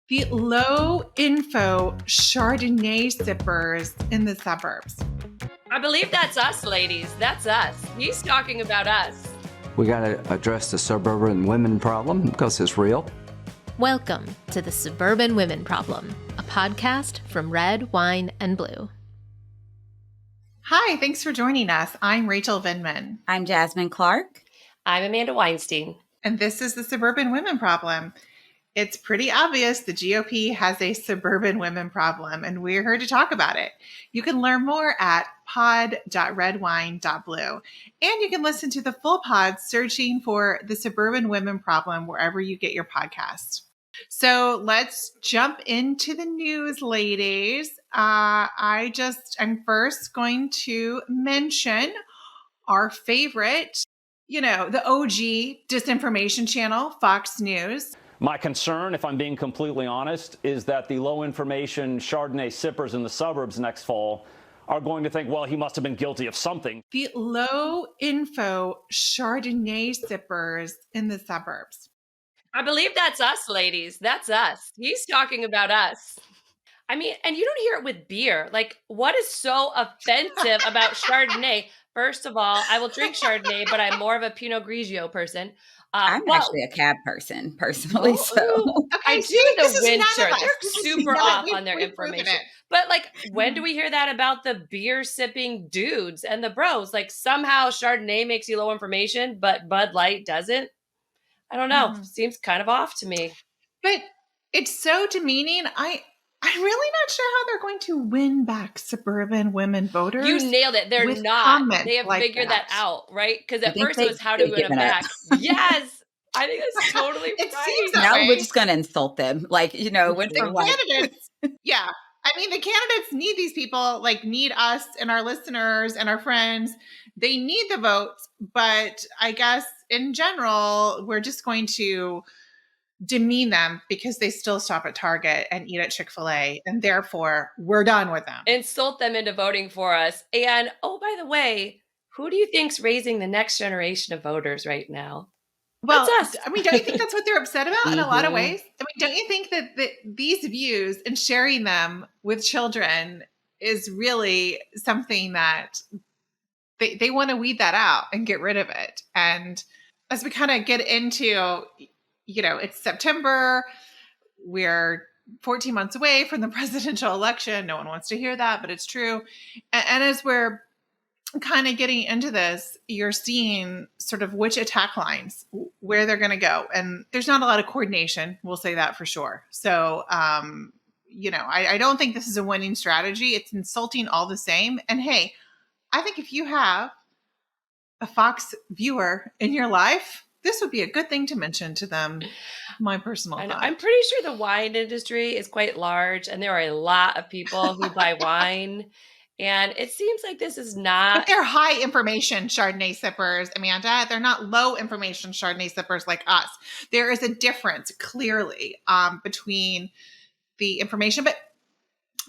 The low info Chardonnay sippers in the suburbs. I believe that's us, ladies. That's us. He's talking about us. We got to address the Suburban Women Problem because it's real. Welcome to the Suburban Women Problem, a podcast from Red, Wine, and Blue. Hi, thanks for joining us. I'm Rachel Vindman. I'm Jasmine Clark. I'm Amanda Weinstein. And this is the Suburban Women Problem. It's pretty obvious the GOP has a suburban women problem, and we're here to talk about it. You can learn more at pod.redwine.blue. And you can listen to the full pod searching for the Suburban Women Problem wherever you get your podcast. So let's jump into the news, ladies. I'm first going to mention our favorite, the OG disinformation channel, Fox News. My concern, if I'm being completely honest, is that the low information Chardonnay sippers in the suburbs next fall are going to think, well, he must have been guilty of something. The low info Chardonnay sippers in the suburbs. I believe that's us, ladies. That's us. He's talking about us. I mean, and you don't hear it with beer. Like, what is so offensive about Chardonnay? First of all, I will drink Chardonnay, but I'm more of a Pinot Grigio person. I'm actually a cab person, personally. I do the winter. They're super off on their information. But when do we hear that about the beer sipping dudes and the bros? Like somehow Chardonnay makes you low information, but Bud Light doesn't. I don't know. Seems kind of off to me. But it's so demeaning. I'm really not sure how they're going to win back suburban women voters. You nailed it. They're not. They have figured that out, right? Because at first it was how do we win them back? Yes. I think that's totally it right. Seems that now way. we're just going to insult them. When they're candidates. Yeah. I mean, the candidates need these people, need us and our listeners and our friends. They need the votes. But I guess in general, we're just going to demean them because they still stop at Target and eat at Chick-fil-A, and therefore we're done with them. Insult them into voting for us. And by the way, who do you think's raising the next generation of voters right now? Well, that's us. I mean, don't you think that's what they're upset about in a lot of ways? I mean, don't you think that these views and sharing them with children is really something that they want to weed that out and get rid of it? And as we kind of get into it's September. We're 14 months away from the presidential election. No one wants to hear that, but it's true. And as we're kind of getting into this, you're seeing sort of which attack lines, where they're going to go. And there's not a lot of coordination. We'll say that for sure. So, I don't think this is a winning strategy. It's insulting all the same. And hey, I think if you have a Fox viewer in your life, this would be a good thing to mention to them. My personal thought. I'm pretty sure the wine industry is quite large, and there are a lot of people who buy wine. And it seems like this is not. But they're high information Chardonnay sippers, Amanda. They're not low information Chardonnay sippers like us. There is a difference clearly between the information, but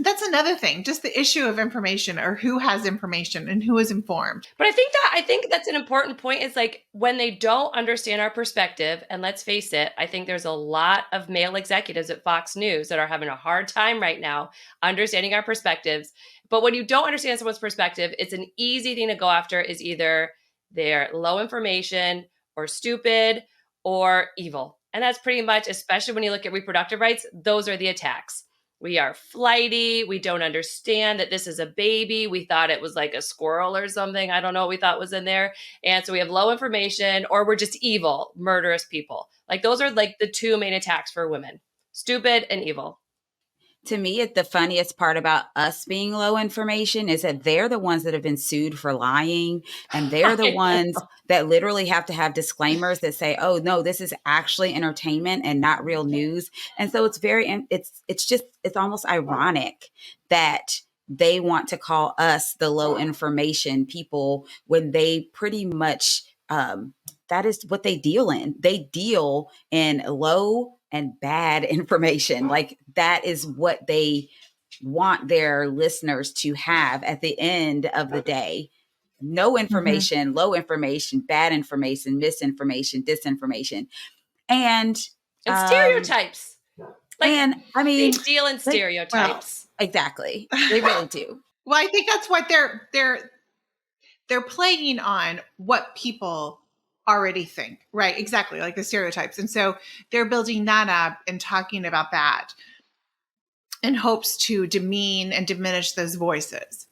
that's another thing, just the issue of information, or who has information and who is informed. But I think that's an important point. It's when they don't understand our perspective, and let's face it, I think there's a lot of male executives at Fox News that are having a hard time right now understanding our perspectives. But when you don't understand someone's perspective, it's an easy thing to go after is either they're low information or stupid or evil. And that's pretty much, especially when you look at reproductive rights, those are the attacks. We are flighty. We don't understand that this is a baby. We thought it was like a squirrel or something. I don't know what we thought was in there. And so we have low information, or we're just evil, murderous people. Those are the two main attacks for women: stupid and evil. To me, the funniest part about us being low information is that they're the ones that have been sued for lying. And they're the ones that literally have to have disclaimers that say, oh, no, this is actually entertainment and not real news. And so it's almost ironic that they want to call us the low information people when they pretty much, that is what they deal in. They deal in low and bad information. That is what they want their listeners to have at the end of the day. No information, low information, bad information, misinformation, disinformation. And stereotypes. Like, and I they mean, deal in stereotypes. exactly. They really do. Well, I think that's what they're playing on what people already think, right? Exactly, like the stereotypes. And so they're building that up and talking about that in hopes to demean and diminish those voices.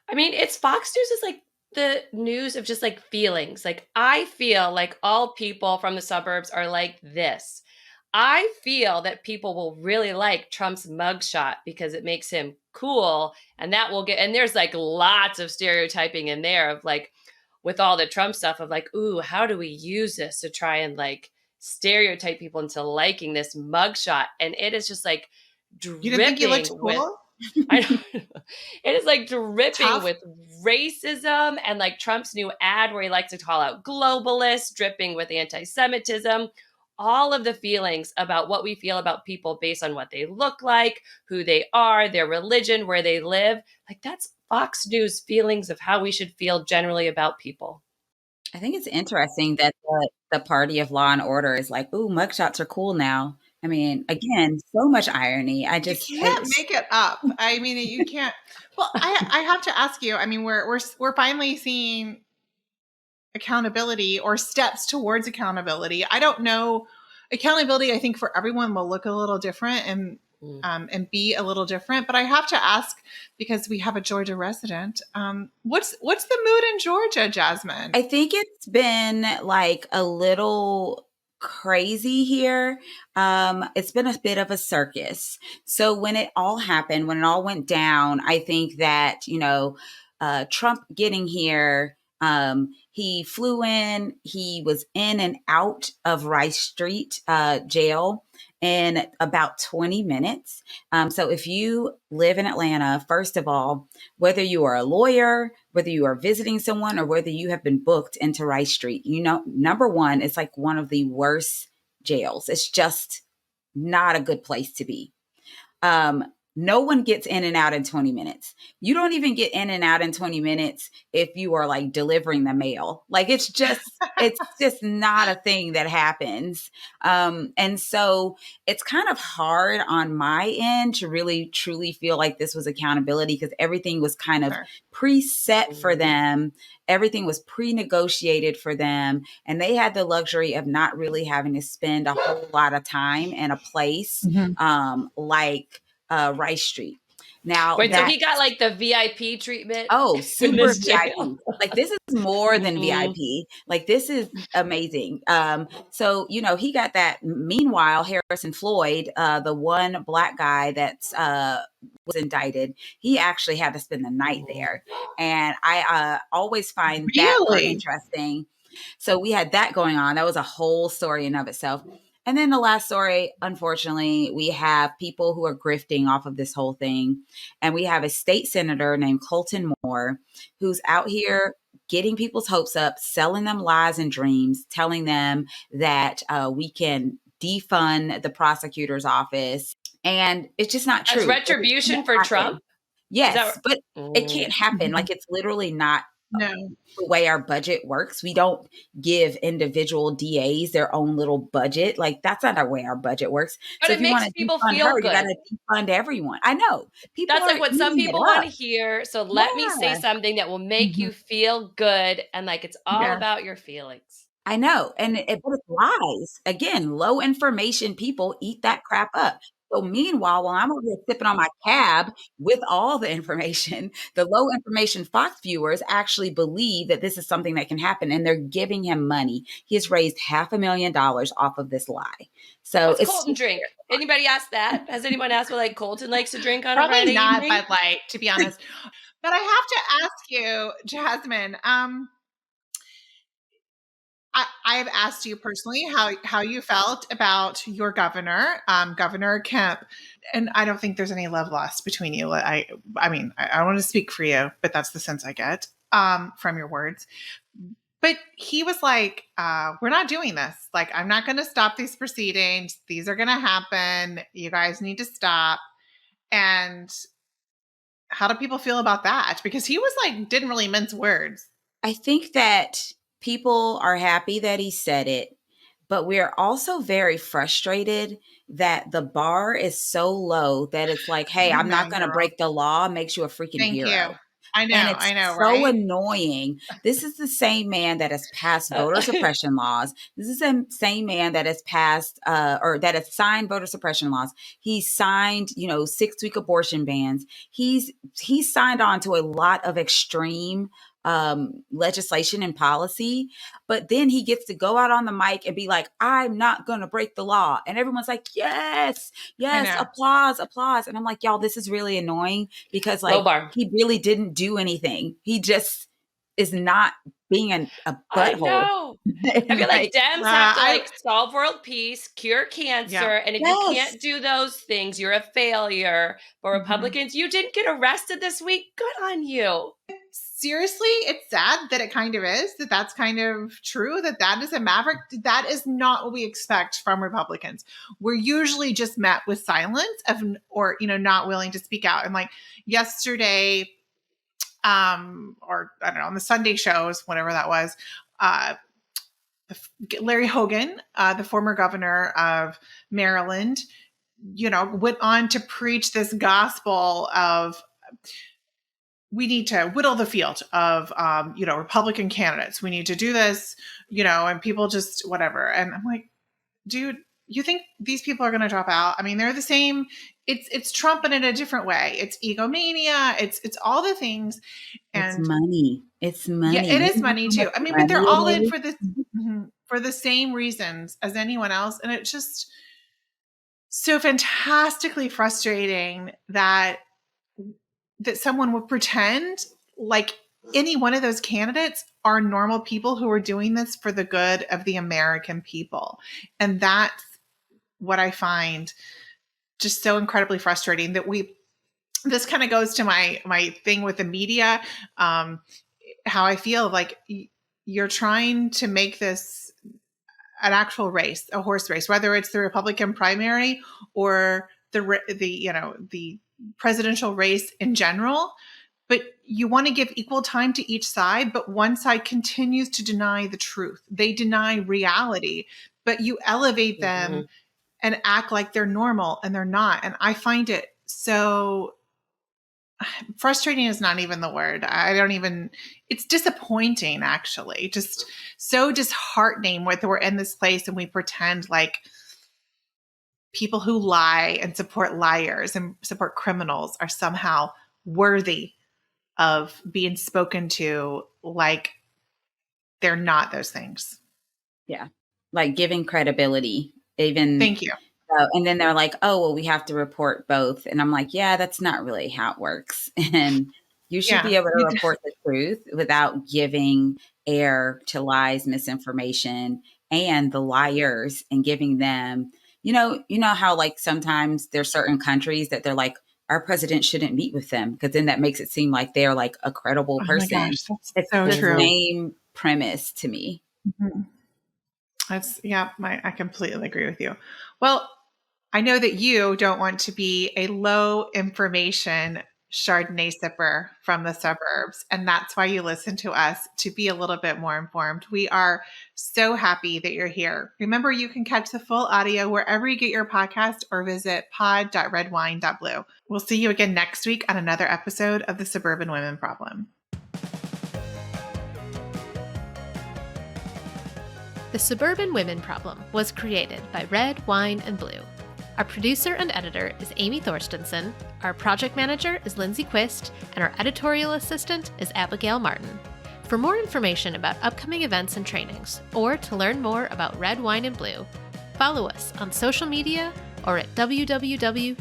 I mean, it's Fox News is like the news of just like feelings. Like, I feel like all people from the suburbs are like this. I feel that people will really like Trump's mugshot because it makes him cool. And that will get, and there's like lots of stereotyping in there of like, with all the Trump stuff of like, ooh, how do we use this to try and like stereotype people into liking this mugshot? And it is just like You didn't think you looked dripping with, cool? I don't, it is like dripping Tough. with racism and like Trump's new ad where he likes to call out globalists, dripping with anti-Semitism, all of the feelings about what we feel about people based on what they look like, who they are, their religion, where they live. Like, that's Fox News feelings of how we should feel generally about people. I think it's interesting that the party of law and order is like, ooh, mugshots are cool now. I mean, again, so much irony. You can't make it up. I mean, you can't. Well, I have to ask you. I mean, we're finally seeing accountability or steps towards accountability. I don't know. Accountability, I think, for everyone will look a little different and be a little different. But I have to ask, because we have a Georgia resident. What's the mood in Georgia, Jasmine? I think it's been like a little crazy here. It's been a bit of a circus. So when it all happened, when it all went down, I think that, Trump getting here, he flew in, he was in and out of Rice Street jail in about 20 minutes. So if you live in Atlanta, first of all, whether you are a lawyer, whether you are visiting someone, or whether you have been booked into Rice Street, number one, it's like one of the worst jails. It's just not a good place to be. No one gets in and out in 20 minutes. You don't even get in and out in 20 minutes if you are like delivering the mail. Like, it's just not a thing that happens. And so it's kind of hard on my end to really truly feel like this was accountability, because everything was kind of preset for them. Everything was pre-negotiated for them. And they had the luxury of not really having to spend a whole lot of time in a place like Rice Street. Now, wait, so he got like the VIP treatment? Oh, super VIP. Jail. Like, this is more than VIP. Like, this is amazing. So, he got that. Meanwhile, Harrison Floyd, the one black guy that's was indicted, he actually had to spend the night there. And I always find that part interesting. So we had that going on. That was a whole story in of itself. And then the last story, unfortunately, we have people who are grifting off of this whole thing. And we have a state senator named Colton Moore, who's out here getting people's hopes up, selling them lies and dreams, telling them that we can defund the prosecutor's office. And it's just not true. As retribution for Trump? Yes, but it can't happen. Like, it's literally not the way our budget works. We don't give individual DAs their own little budget. Like, that's not the way our budget works. But so it makes people feel good. You got to defund everyone. I know. That's like what some people want to hear. So let me say something that will make you feel good. And like, it's all about your feelings. I know. But it's lies. Again, low information people eat that crap up. So meanwhile, while I'm over here sipping on my cab with all the information, the low information Fox viewers actually believe that this is something that can happen, and they're giving him money. He has raised $500,000 off of this lie. So what's Colton drink? Anybody asked that? Has anyone asked what like Colton likes to drink on a Friday not evening? Bud Light, to be honest. But I have to ask you, Jasmine, I've asked you personally how you felt about your governor, Governor Kemp, and I don't think there's any love lost between you. I mean, I don't want to speak for you, but that's the sense I get from your words. But he was like, we're not doing this. Like, I'm not going to stop these proceedings. These are going to happen. You guys need to stop. And how do people feel about that? Because he was like, didn't really mince words. I think that people are happy that he said it, but we're also very frustrated that the bar is so low that it's like, hey, I'm not going to break the law, makes you a freaking Thank you. hero. I And it's know, so right? annoying. This is the same man that has passed voter suppression laws. This is the same man that has passed or that has signed voter suppression laws. He signed, 6-week abortion bans. He's signed on to a lot of extreme legislation and policy, but then he gets to go out on the mic and be like, I'm not going to break the law. And everyone's like, yes, applause. And I'm like, y'all, this is really annoying because like he really didn't do anything. He just is not being a butthole. I know. I feel like Dems have to like solve world peace, cure cancer. And if you can't do those things, you're a failure. But Republicans, you didn't get arrested this week. Good on you. Seriously, it's sad that it kind of is, that's kind of true, that is a maverick. That is not what we expect from Republicans. We're usually just met with silence or not willing to speak out. And like yesterday, or I don't know, on the Sunday shows, whatever that was, Larry Hogan, the former governor of Maryland, went on to preach this gospel of we need to whittle the field of, Republican candidates. We need to do this, and people just whatever. And I'm like, dude, you think these people are going to drop out? I mean, they're the same. It's Trump, but in a different way. It's egomania. It's all the things. And it's money. Yeah, it is money too. I mean, but they're all in for this for the same reasons as anyone else. And it's just so fantastically frustrating that someone would pretend like any one of those candidates are normal people who are doing this for the good of the American people. And that's what I find just so incredibly frustrating that this kind of goes to my thing with the media, how I feel like you're trying to make this an actual race, a horse race, whether it's the Republican primary or the presidential race in general, but you want to give equal time to each side, but one side continues to deny the truth. They deny reality, but you elevate them and act like they're normal, and they're not. And I find it so frustrating is not even the word. It's disappointing, actually, just so disheartening that we're in this place and we pretend like people who lie and support liars and support criminals are somehow worthy of being spoken to like they're not those things. Yeah. Like giving credibility. Even Thank you. And then they're like, oh, well, we have to report both. And I'm like, yeah, that's not really how it works. And you should be able to report the truth without giving air to lies, misinformation, and the liars, and giving them, you know how like sometimes there's certain countries that they're like, our president shouldn't meet with them because then that makes it seem like they're like a credible person. Oh my gosh, that's it's so the true. Same premise to me. Mm-hmm. I completely agree with you. Well, I know that you don't want to be a low information Chardonnay sipper from the suburbs, and that's why you listen to us to be a little bit more informed. We are so happy that you're here. Remember, you can catch the full audio wherever you get your podcast or visit pod.redwine.blue. We'll see you again next week on another episode of the Suburban Women Problem. The Suburban Women Problem was created by Red, Wine, and Blue. Our producer and editor is Amy Thorstensen, our project manager is Lindsay Quist, and our editorial assistant is Abigail Martin. For more information about upcoming events and trainings, or to learn more about Red, Wine, and Blue, follow us on social media or at www.redwine.blue.